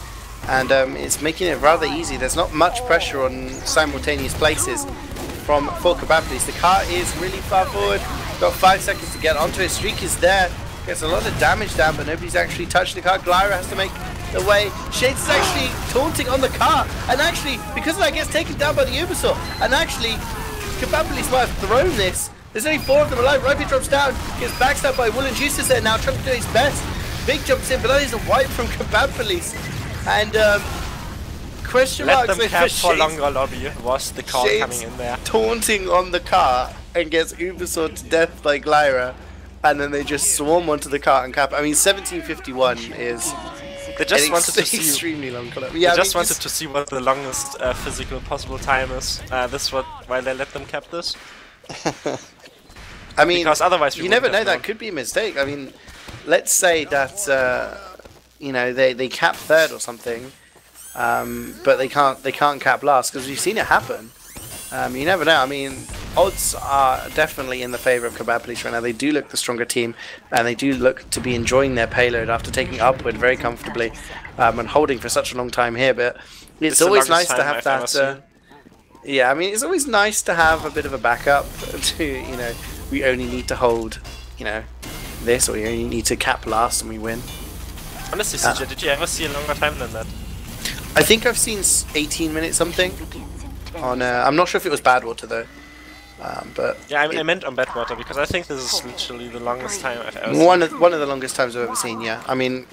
And it's making it rather easy. There's not much pressure on simultaneous places for Kebab Police. The car is really far forward. Got 5 seconds to get onto it. Streak is there. Gets a lot of damage down, but nobody's actually touched the car. Glyra has to make the way. Shades is actually taunting on the car. And actually, because of that, gets taken down by the Ubisoft. And actually, Kebab Police might have thrown this. There's only 4 of them alive. Ripey drops down. Gets backstabbed by Will and Juices there now, trying to do his best. Big jumps in, but that is a wipe from Kebab Police. And question marks. Let them cap for longer lobby was the call coming in there. Taunting on the car and gets Ubisoft to death by Glyra, and then they just swarm onto the car and cap. I mean, 1751 is they just wanted to see extremely long. Yeah, they just wanted to see what the longest physical possible time is. This what why they let them cap this. I mean, because otherwise you never know. That could be a mistake. I mean, let's say that you know they cap third or something, but they can't cap last, because we've seen it happen. You never know. I mean, odds are definitely in the favour of Kebab Police right now. They do look the stronger team, and they do look to be enjoying their payload after taking upward very comfortably and holding for such a long time here. But it's always nice to have that. Yeah, I mean, it's always nice to have a bit of a backup to, you know, we only need to hold, you know, this, or we only need to cap last and we win. Honestly, CeeJaey, did you ever see a longer time than that? I think I've seen 18 minutes something on, I'm not sure if it was Badwater though, but... Yeah, I meant on Badwater, because I think this is literally the longest time I've ever seen. One of the longest times I've ever seen, yeah. I mean,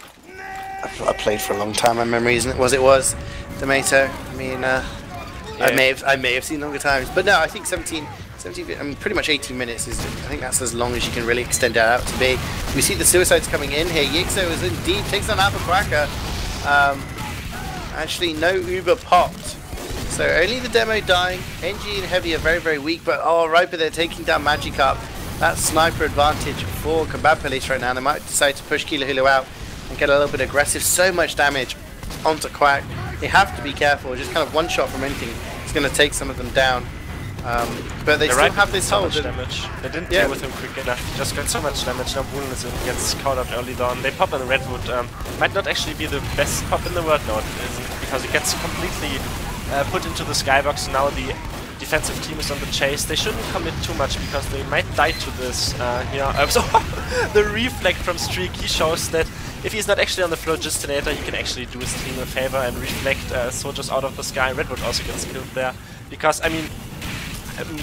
I played for a long time, my memory isn't it was Domaytoe. I mean, yeah. I may have seen longer times, but no, I think 17, I mean, pretty much 18 minutes is, I think that's as long as you can really extend it out to be. We see the suicides coming in here. Yixo is in deep, takes on Alpha Quacker. Actually, no Uber popped, so only the demo dying. NG and Heavy are very, very weak, but oh, Riper, they're taking down Magikarp. That's sniper advantage for Kebab Police right now. They might decide to push Kilo Hulu out and get a little bit aggressive. So much damage onto Quack. They have to be careful. Just kind of one shot from anything is going to take some of them down. But they still have this hold. Damage. They didn't deal with him quick enough. He just got so much damage. Now Boon is in, gets caught out early on. They pop on Redwood. Might not actually be the best pop in the world. No, it isn't, because it gets completely put into the skybox. Now the defensive team is on the chase. They shouldn't commit too much, because they might die to this here. So the reflect from Streak, he shows that if he's not actually on the Phlogistonator, he can actually do his team a favor and reflect soldiers out of the sky. Redwood also gets killed there, because, I mean,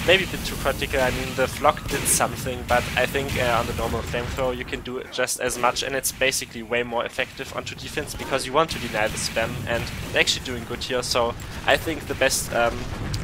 maybe a bit too critical. I mean, the Flock did something, but I think on the normal flamethrower you can do just as much, and it's basically way more effective onto defense, because you want to deny the spam, and they're actually doing good here. So I think the best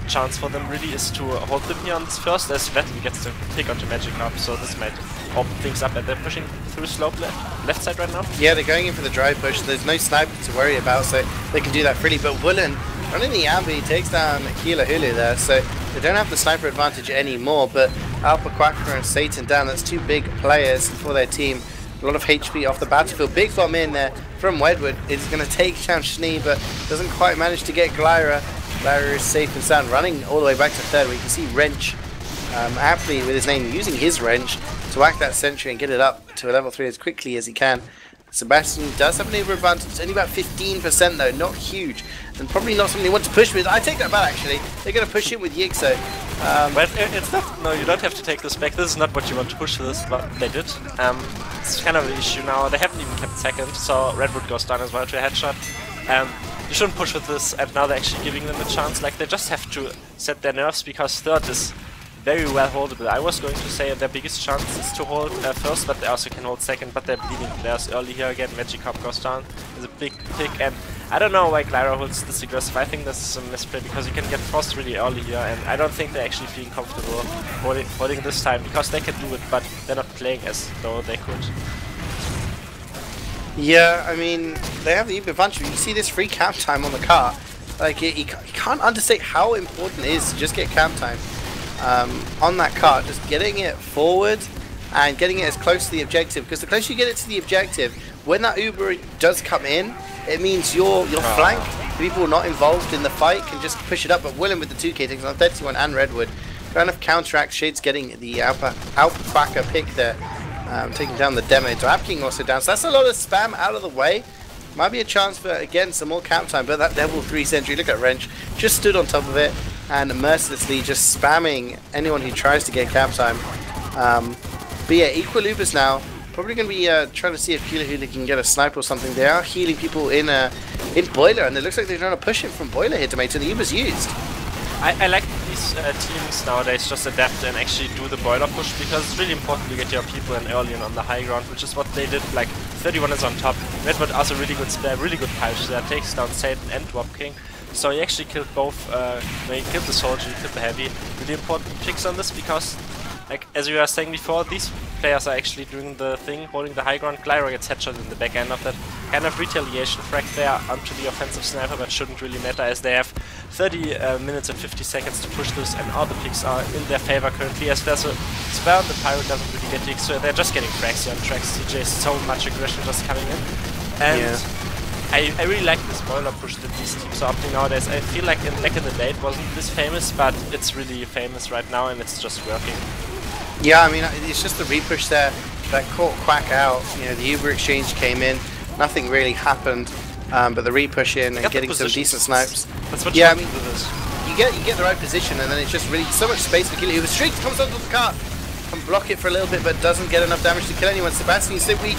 chance for them really is to hold them here on this first, as Vettel gets to pick onto Magikarp, so this might open things up, and they're pushing through slope left side right now. Yeah, they're going in for the drive push. There's no sniper to worry about, so they can do that freely. But Woolen running the Ambi takes down Kilo Hulu there, so they don't have the sniper advantage anymore. But Alpha Quacker and Satan down, that's two big players for their team. A lot of HP off the battlefield. Big bomb in there from Wedwood. It's going to take down Schnee, but doesn't quite manage to get Glyra. Glyra is safe and sound, running all the way back to third, where you can see Wrench aptly with his name using his Wrench to whack that sentry and get it up to a level 3 as quickly as he can. Sebastian does have an over advantage. It's only about 15% though, not huge, and probably not something they want to push with. I take that back actually. They're going to push in with Yixo. Well, it's not. No, you don't have to take this back. This is not what you want to push this, but they did. It's kind of an issue now. They haven't even kept second, so Redwood goes down as well to a headshot. You shouldn't push with this, and now they're actually giving them a chance. Like, they just have to set their nerves, because third is very well holdable. I was going to say their biggest chance is to hold first, but they also can hold second, but they're bleeding players early here again. Magikarp goes down. There's a big pick, and I don't know why Glyra holds this aggressive. I think this is a misplay because you can get forced really early here, and I don't think they're actually feeling comfortable holding this time, because they can do it, but they're not playing as though they could. Yeah, I mean, they have the advantage. You see this free camp time on the car. Like, you can't understate how important it is to just get camp time on that car. Just getting it forward and getting it as close to the objective, because the closer you get it to the objective, when that Uber does come in, it means your flank, the people not involved in the fight, can just push it up. But Willem with the 2k takes on 31 and Redwood, kind of counteract Shades getting the Alpaca pick there, taking down the Domaytoe. King also down, so that's a lot of spam out of the way. Might be a chance for, again, some more camp time, but that level 3 sentry, look at Wrench, just stood on top of it and mercilessly just spamming anyone who tries to get camp time. But yeah, Equilubers now, probably going to be trying to see if KritzKast can get a sniper or something. They are healing people in Boiler, and it looks like they're trying to push it from Boiler here to make sure the Uber's used. I like these teams nowadays just adapt and actually do the boiler push, because it's really important to get your people in early and on the high ground, which is what they did. Like 31 is on top. Redwood also really good spare, really good pipes there, takes down Satan and Drop King. So he actually killed both, he killed the soldier, he killed the heavy. Really important picks on this, because, like, as we were saying before, these players are actually doing the thing, holding the high ground. Glyra gets headshot in the back end of that. Kind of retaliation frag there onto the offensive sniper, but shouldn't really matter, as they have 30 minutes and 50 seconds to push this, and all the picks are in their favor currently, as there's a spell and the Pirate doesn't really get the so they're just getting frags here on tracks. CeeJaey is so much aggression just coming in. And yeah. I really like this boiler push that these teams are opting nowadays. I feel like back in the day it wasn't this famous, but it's really famous right now, and it's just working. Yeah, I mean, it's just the repush there that caught Quack out. You know, the Uber exchange came in, nothing really happened, but the repush in and getting some decent snipes. That's what yeah, I mean, you get the right position, and then it's just really so much space for KritzKast. Uber streak comes onto the car, can block it for a little bit, but doesn't get enough damage to kill anyone. Sebastian so weak,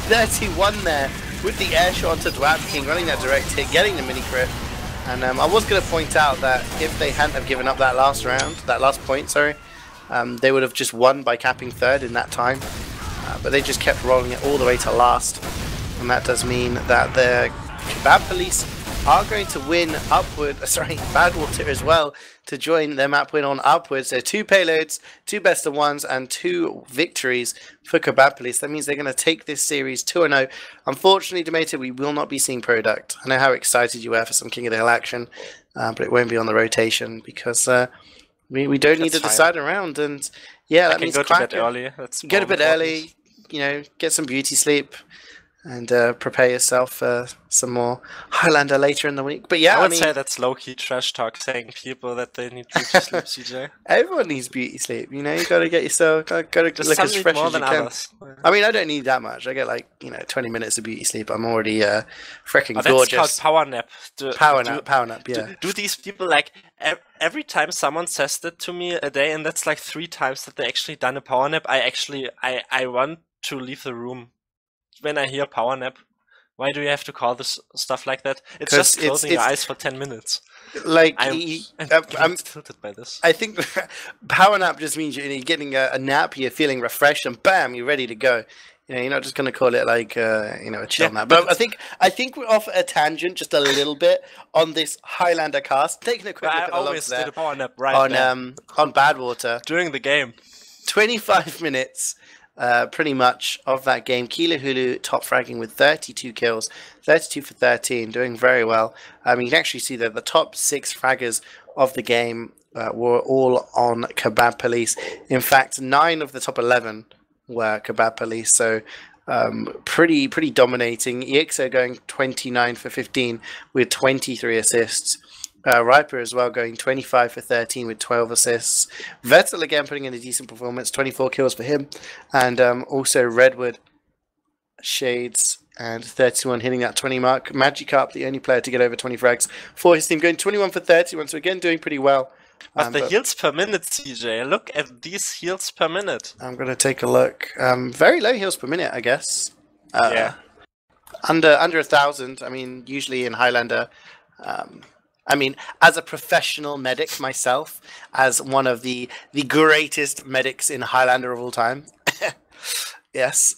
31 there with the air shot onto Dwap King, running that direct hit, getting the mini crit. And I was going to point out that if they hadn't have given up that last round, that last point, sorry, they would have just won by capping third in that time, but they just kept rolling it all the way to last, and that does mean that the Kebab Police are going to win upward. Sorry, Badwater as well to join their map win on upwards. So 2 payloads, 2 best of ones, and 2 victories for Kebab Police. That means they're going to take this series 2-0. Unfortunately, Domaytoe, we will not be seeing product. I know how excited you were for some King of the Hill action, but it won't be on the rotation because we don't need to decide around. And yeah, that means go to bed early. Get a bit early, you know, get some beauty sleep, and prepare yourself for some more Highlander later in the week. But yeah, I would say that's low-key trash talk, saying people that they need beauty sleep, CeeJaey. Everyone needs beauty sleep, you know. You gotta get yourself, gotta look as fresh as you can. I mean, I don't need that much. I get like 20 minutes of beauty sleep. I'm already freaking gorgeous. That's called power nap. Power nap. Yeah. Do these people like every time someone says that to me a day, and that's like 3 times that they actually done a power nap? I want to leave the room. When I hear power nap, why do you have to call this stuff like that? It's just closing your eyes for 10 minutes. Like, I'm tilted by this. I think power nap just means you're getting a nap, you're feeling refreshed, and bam, you're ready to go. You know, you're not just going to call it like a chill nap. But I think we're off a tangent just a little bit on this Highlander cast. Taking a quick look at the logs there. I always did a power nap right on Badwater during the game. 25 minutes. Pretty much of that game. KritzKast top fragging with 32 kills, 32 for 13, doing very well. You can actually see that the top 6 fraggers of the game were all on Kebab Police. In fact, 9 of the top 11 were Kebab Police, so pretty dominating. EXO going 29 for 15 with 23 assists. Riper as well going 25 for 13 with 12 assists. Vettel again putting in a decent performance, 24 kills for him. And also Redwood, Shades, and 31 hitting that 20 mark. Magikarp, the only player to get over 20 frags for his team, going 21 for 31, so again doing pretty well. But the heals per minute, CeeJaey, look at these heals per minute. I'm going to take a look. Very low heals per minute, I guess. Yeah. Under 1,000, I mean, usually in Highlander... I mean, as a professional medic myself, as one of the greatest medics in Highlander of all time, Yes,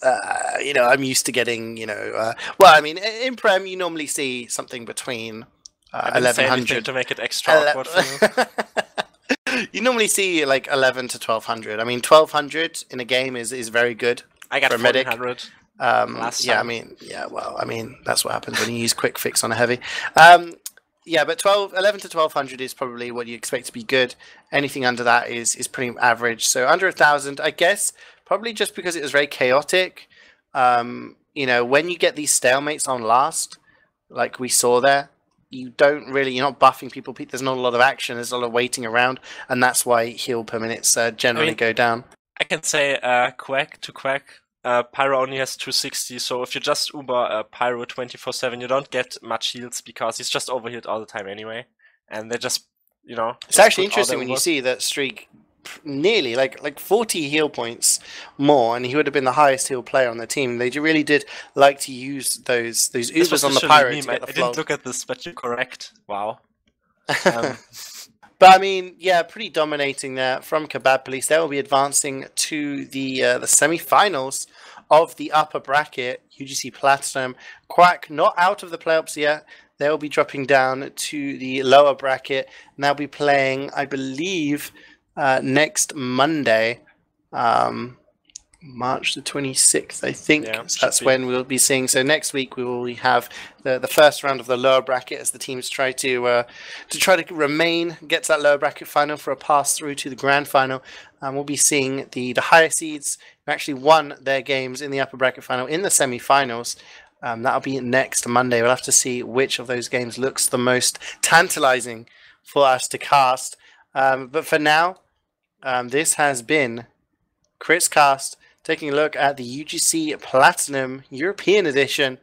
you know, I'm used to getting, you know, well, I mean, in Prem, you normally see something between I didn't say anything 1100 to make it extra awkward for you. You normally see like 11 to 1200. I mean, 1200 in a game is very good. I got for a medic. 1400 last Yeah, I time. mean, yeah, well, I mean, that's what happens when you use quick fix on a heavy. Yeah, but 11 to 1200 is probably what you expect to be good. Anything under that is pretty average. So under 1000, I guess, probably just because it was very chaotic. You know, when you get these stalemates on last, like we saw there, you're not buffing people. There's not a lot of action. There's a lot of waiting around, and that's why heal per minutes generally go down. I can say quack to quack. Pyro only has 260, so if you just Uber Pyro 24/7, you don't get much heals because he's just overhealed all the time anyway, and they just, you know. It's actually interesting when you see that streak nearly like 40 heal points more, and he would have been the highest heal player on the team. They really did like to use those Ubers on the Pyro to get the flow. I didn't look at this, but you're correct. Wow. But I mean, yeah, pretty dominating there from Kebab Police. They will be advancing to the semi-finals of the upper bracket. UGC Platinum, Quack not out of the playoffs yet. They'll be dropping down to the lower bracket, and they'll be playing, I believe, next Monday, March the 26th, I think. Yeah, that's when we'll be seeing. So next week we will have the first round of the lower bracket as the teams try to get to that lower bracket final for a pass through to the grand final. We'll be seeing the higher seeds who actually won their games in the upper bracket final in the semi-finals. That'll be next Monday. We'll have to see which of those games looks the most tantalizing for us to cast. But for now, this has been KritzKast taking a look at the UGC Platinum European Edition,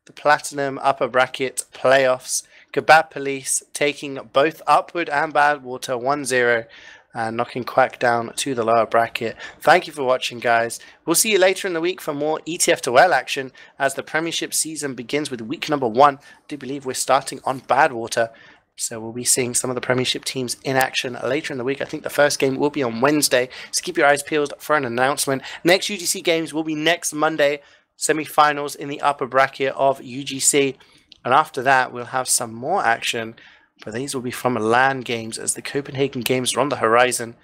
the Platinum Upper Bracket Playoffs. Kebab Police taking both Upward and Badwater 1-0 and knocking Quack down to the lower bracket. Thank you for watching, guys. We'll see you later in the week for more ETF2L action as the Premiership season begins with week number 1. I do believe we're starting on Badwater. So we'll be seeing some of the Premiership teams in action later in the week. I think the first game will be on Wednesday, so keep your eyes peeled for an announcement. Next UGC games will be next Monday, semi-finals in the upper bracket of UGC. And after that, we'll have some more action, but these will be from LAN games as the Copenhagen games are on the horizon.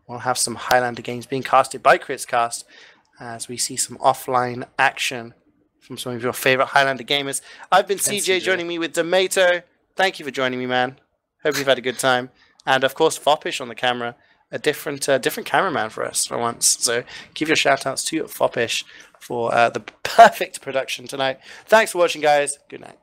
We'll have some Highlander games being casted by KritzKast as we see some offline action from some of your favorite Highlander gamers. I've been CeeJaey, joining me with Domaytoe. Thank you for joining me, man. Hope you've had a good time. And of course, Foppish on the camera, a different cameraman for us for once. So give your shout outs to Foppish for the perfect production tonight. Thanks for watching, guys. Good night.